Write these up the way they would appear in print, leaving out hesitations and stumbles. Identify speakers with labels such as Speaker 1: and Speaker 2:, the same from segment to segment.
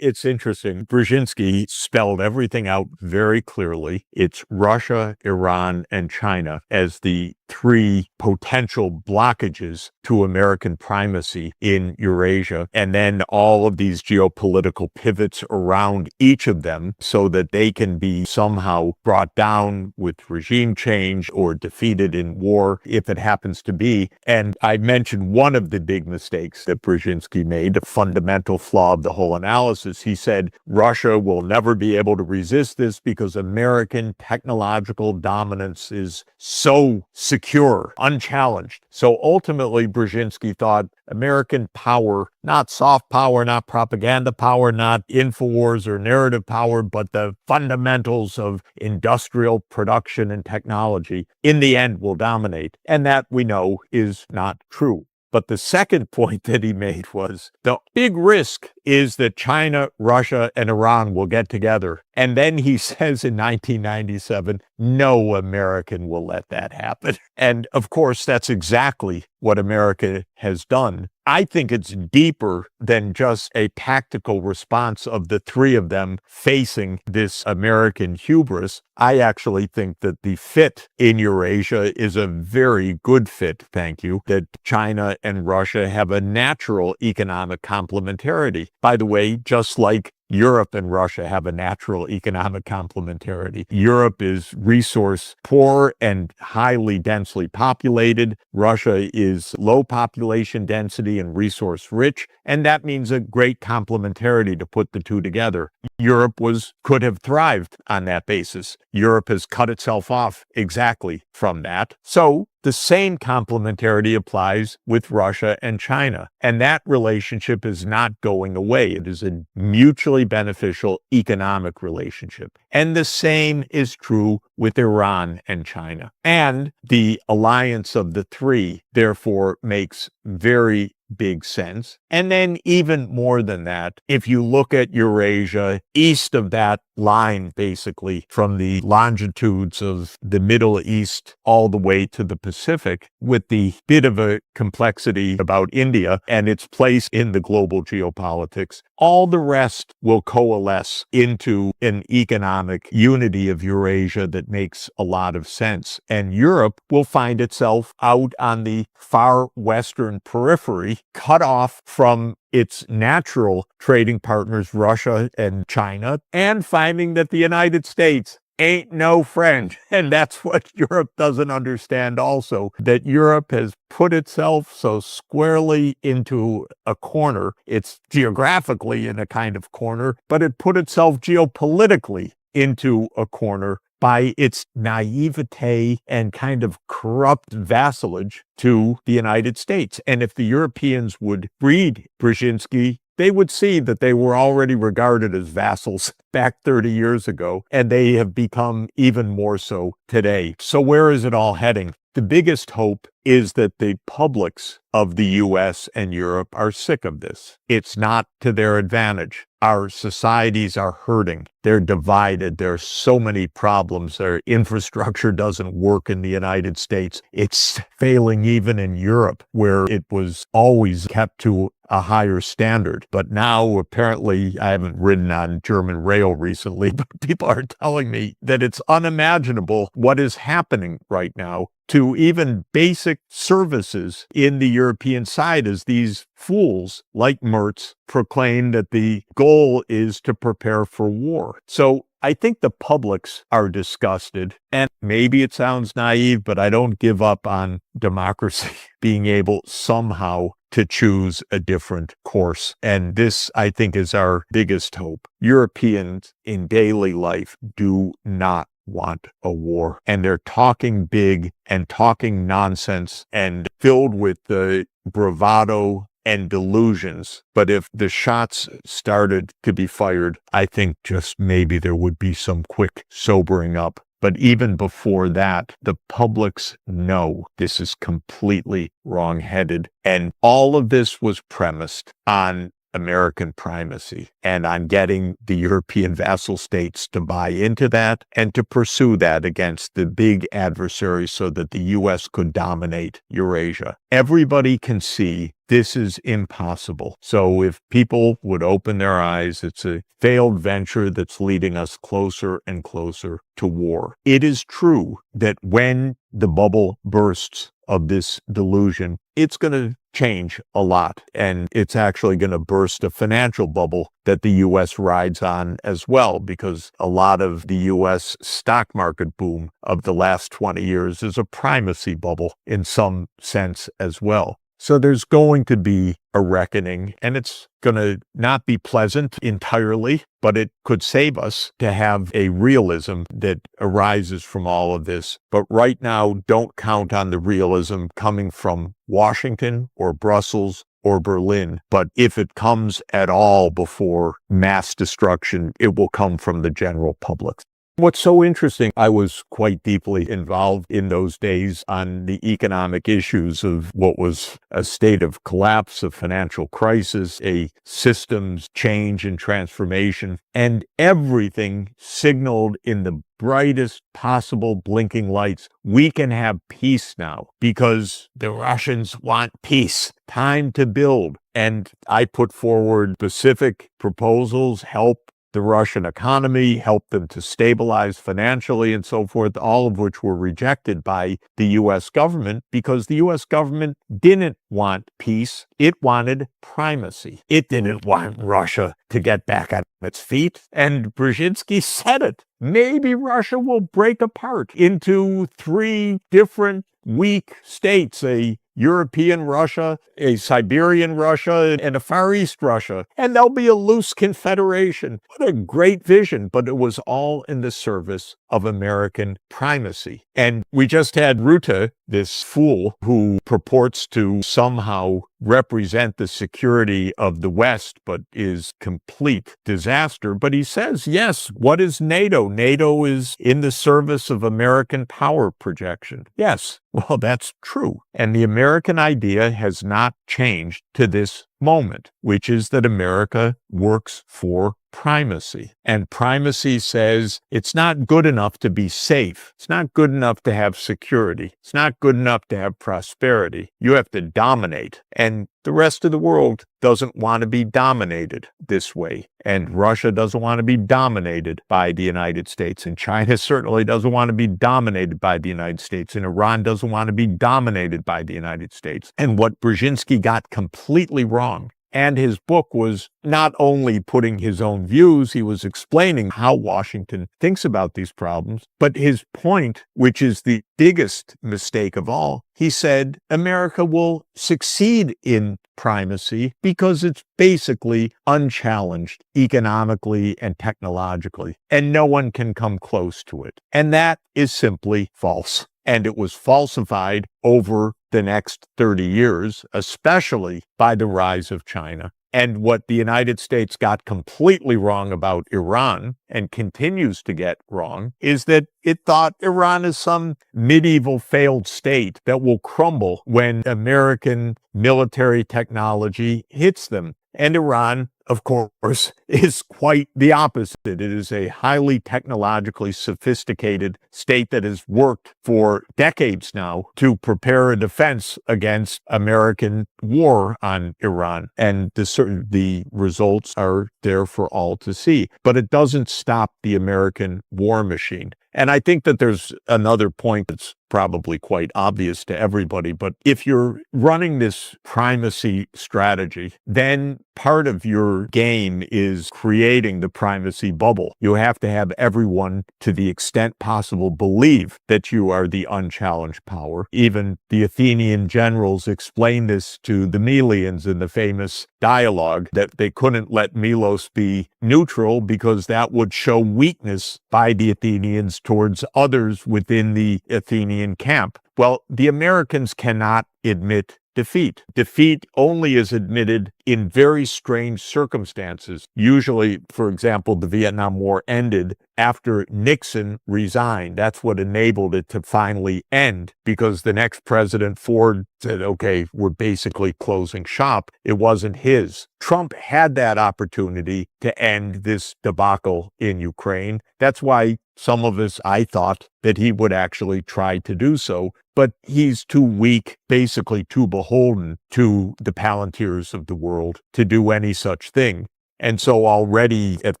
Speaker 1: It's interesting. Brzezinski spelled everything out very clearly. It's Russia, Iran, and China as the three potential blockages to American primacy in Eurasia, and then all of these geopolitical pivots around each of them so that they can be somehow brought down with regime change or defeated in war if it happens to be. And I mentioned one of the big mistakes that Brzezinski made, a fundamental flaw of the whole analysis. He said Russia will never be able to resist this because American technological dominance is so secure, unchallenged. So ultimately, Brzezinski thought American power, not soft power, not propaganda power, not InfoWars or narrative power, but the fundamentals of industrial production and technology, in the end will dominate. And that we know is not true. But the second point that he made was the big risk is that China, Russia, and Iran will get together. And then he says in 1997, no American will let that happen. And of course, that's exactly what America has done. I think it's deeper than just a tactical response of the three of them facing this American hubris. I actually think that the fit in Eurasia is a very good fit, thank you, that China and Russia have a natural economic complementarity. By the way, just like Europe and Russia have a natural economic complementarity. Europe is resource poor and highly densely populated. Russia is low population density and resource rich, and that means a great complementarity to put the two together. Europe could have thrived on that basis. Europe has cut itself off exactly from that. So the same complementarity applies with Russia and China. And that relationship is not going away. It is a mutually beneficial economic relationship. And the same is true with Iran and China. And the alliance of the three, therefore, makes very big sense. And then even more than that, if you look at Eurasia, east of that line, basically, from the longitudes of the Middle East all the way to the Pacific, with the bit of a complexity about India and its place in the global geopolitics, all the rest will coalesce into an economic unity of Eurasia that makes a lot of sense. And Europe will find itself out on the far western periphery, cut off from its natural trading partners, Russia and China, and finding that the United States ain't no friend. And that's what Europe doesn't understand also, that Europe has put itself so squarely into a corner. It's geographically in a kind of corner, but it put itself geopolitically into a corner by its naivete and kind of corrupt vassalage to the United States. And if the Europeans would read Brzezinski, they would see that they were already regarded as vassals back 30 years ago, and they have become even more so today. So where is it all heading? The biggest hope is that the publics of the US and Europe are sick of this. It's not to their advantage. Our societies are hurting. They're divided. There are so many problems. Their infrastructure doesn't work in the United States. It's failing even in Europe, where it was always kept to a higher standard. But now, apparently, I haven't ridden on German rail recently, but people are telling me that it's unimaginable what is happening right now to even basic services in the European side, as these fools like Merz proclaim that the goal is to prepare for war. So I think the publics are disgusted, and maybe it sounds naive, but I don't give up on democracy being able somehow to choose a different course. And this, I think, is our biggest hope. Europeans in daily life do not want a war, and they're talking big and talking nonsense and filled with the bravado and delusions. But if the shots started to be fired, I think just maybe there would be some quick sobering up. But even before that, the publics know this is completely wrong-headed. And all of this was premised on American primacy and on getting the European vassal states to buy into that and to pursue that against the big adversaries so that the U.S. could dominate Eurasia. Everybody can see this is impossible. So if people would open their eyes, it's a failed venture that's leading us closer and closer to war. It is true that when the bubble bursts of this delusion, it's going to change a lot. And it's actually going to burst a financial bubble that the U.S. rides on as well, because a lot of the U.S. stock market boom of the last 20 years is a primacy bubble in some sense as well. So there's going to be a reckoning, and it's going to not be pleasant entirely, but it could save us to have a realism that arises from all of this. But right now, don't count on the realism coming from Washington or Brussels or Berlin. But if it comes at all before mass destruction, it will come from the general public. What's so interesting, I was quite deeply involved in those days on the economic issues of what was a state of collapse, a financial crisis, a systems change and transformation, and everything signaled in the brightest possible blinking lights. We can have peace now because the Russians want peace. Time to build. And I put forward specific proposals, help the Russian economy, help them to stabilize financially and so forth, all of which were rejected by the U.S. government because the U.S. government didn't want peace. It wanted primacy. It didn't want Russia to get back on its feet. And Brzezinski said it. Maybe Russia will break apart into 3 different weak states, a European Russia, a Siberian Russia, and a Far East Russia. And there'll be a loose confederation. What a great vision, but it was all in the service of American primacy. And we just had Rutte, this fool who purports to somehow represent the security of the West, but is complete disaster. But he says, yes, what is NATO? NATO is in the service of American power projection. Yes, well, that's true. And the American idea has not changed to this moment, which is that America works for primacy. And primacy says it's not good enough to be safe. It's not good enough to have security. It's not good enough to have prosperity. You have to dominate. And the rest of the world doesn't want to be dominated this way. And Russia doesn't want to be dominated by the United States. And China certainly doesn't want to be dominated by the United States. And Iran doesn't want to be dominated by the United States. And what Brzezinski got completely wrong, and his book was not only putting his own views, he was explaining how Washington thinks about these problems. But his point, which is the biggest mistake of all, he said America will succeed in primacy because it's basically unchallenged economically and technologically, and no one can come close to it. And that is simply false. And it was falsified over the next 30 years, especially by the rise of China. And what the United States got completely wrong about Iran, and continues to get wrong, is that it thought Iran is some medieval failed state that will crumble when American military technology hits them. And Iran, of course, is quite the opposite. It is a highly technologically sophisticated state that has worked for decades now to prepare a defense against American war on Iran. And the results are there for all to see. But it doesn't stop the American war machine. And I think that there's another point that's probably quite obvious to everybody, but if you're running this primacy strategy, then part of your game is creating the primacy bubble. You have to have everyone, to the extent possible, believe that you are the unchallenged power. Even the Athenian generals explain this to the Melians in the famous dialogue, that they couldn't let Milos be neutral because that would show weakness by the Athenians towards others within the Athenian camp. Well, the Americans cannot admit defeat. Defeat only is admitted in very strange circumstances. Usually, for example, the Vietnam War ended after Nixon resigned. That's what enabled it to finally end, because the next president, Ford, said, okay, we're basically closing shop. It wasn't his. Trump had that opportunity to end this debacle in Ukraine. That's why some of us, I thought that he would actually try to do so, but he's too weak, basically too beholden to the Palantirs of the world to do any such thing. And so already at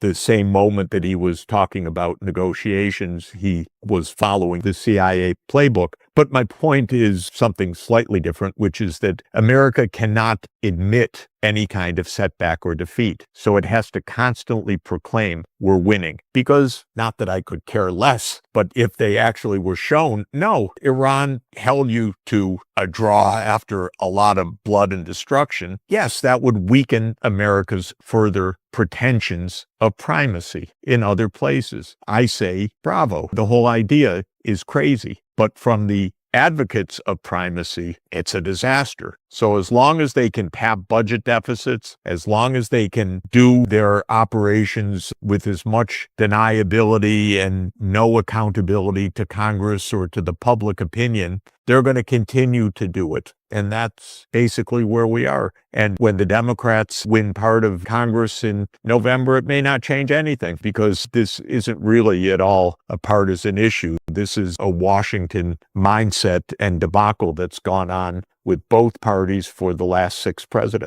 Speaker 1: the same moment that he was talking about negotiations, he was following the CIA playbook. But my point is something slightly different, which is that America cannot admit any kind of setback or defeat. So it has to constantly proclaim we're winning. Because, not that I could care less, but if they actually were shown, no, Iran held you to a draw after a lot of blood and destruction, yes, that would weaken America's further pretensions of primacy in other places. I say, bravo. The whole idea is crazy. But from the advocates of primacy, it's a disaster. So as long as they can have budget deficits, as long as they can do their operations with as much deniability and no accountability to Congress or to the public opinion, they're going to continue to do it. And that's basically where we are. And when the Democrats win part of Congress in November, it may not change anything, because this isn't really at all a partisan issue. This is a Washington mindset and debacle that's gone on with both parties for the last 6 presidents.